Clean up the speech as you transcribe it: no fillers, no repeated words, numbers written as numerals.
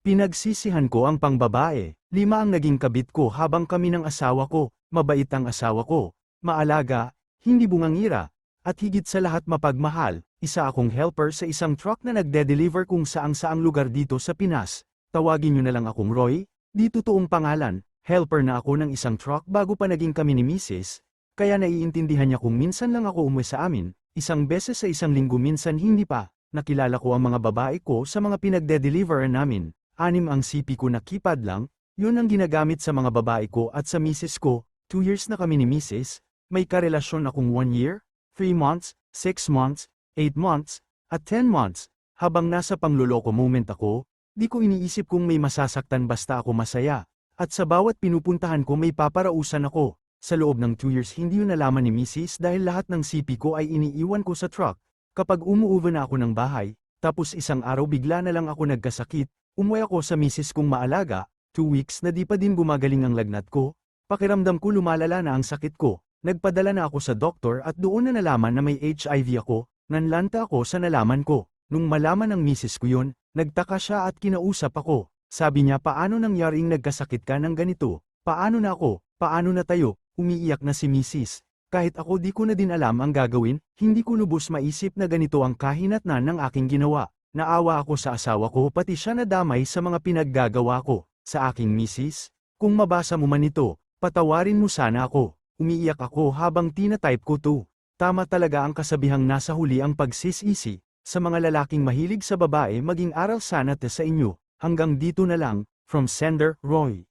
Pinagsisihan ko ang pangbabae. 5 ang naging kabit ko habang kami ng asawa ko, mabait ang asawa ko, maalaga, hindi bungangira, at higit sa lahat mapagmahal. Isa akong helper sa isang truck na nagde-deliver kung saang-saang lugar dito sa Pinas. Tawagin niyo na lang akong Roy, di totoong pangalan. Helper na ako ng isang truck bago pa naging kami ni Mrs. Kaya naiintindihan niya kung minsan lang ako umuwi sa amin, isang beses sa isang linggo minsan hindi pa. Nakilala ko ang mga babae ko sa mga pinagde-deliveran namin. 6 ang CP ko na keypad lang, yun ang ginagamit sa mga babae ko at sa Mrs. ko. 2 years na kami ni Mrs. May karelasyon akong 1 year, 3 months, 6 months, 8 months, at 10 months. Habang nasa pangloloko moment ako, di ko iniisip kung may masasaktan basta ako masaya. At sa bawat pinupuntahan ko may paparausan ako. Sa loob ng 2 years hindi yun nalaman ni Mrs. dahil lahat ng CP ko ay iniiwan ko sa truck. Kapag umuuwi na ako ng bahay, tapos isang araw bigla na lang ako nagkasakit, umuwi ako sa Mrs. kong maalaga, 2 weeks na di pa din gumagaling ang lagnat ko. Pakiramdam ko lumalala na ang sakit ko. Nagpadala na ako sa doktor at doon na nalaman na may HIV ako. Nanlanta ako sa nalaman ko. Nung malaman ng Mrs. ko yun, nagtaka siya at kinausap ako. Sabi niya, paano nangyaring nagkasakit ka ng ganito? Paano na ako? Paano na tayo? Umiiyak na si Mrs. Kahit ako di ko na din alam ang gagawin, hindi ko lubos maisip na ganito ang kahinatnan ng aking ginawa. Naawa ako sa asawa ko pati siya nadamay sa mga pinaggagawa ko. Sa aking Mrs. Kung mabasa mo man ito, patawarin mo sana ako. Umiiyak ako habang tinatype ko to. Tama talaga ang kasabihang nasa huli ang pagsisisi. Sa mga lalaking mahilig sa babae maging aral sana sa inyo. Hanggang dito na lang, from Sender, Roy.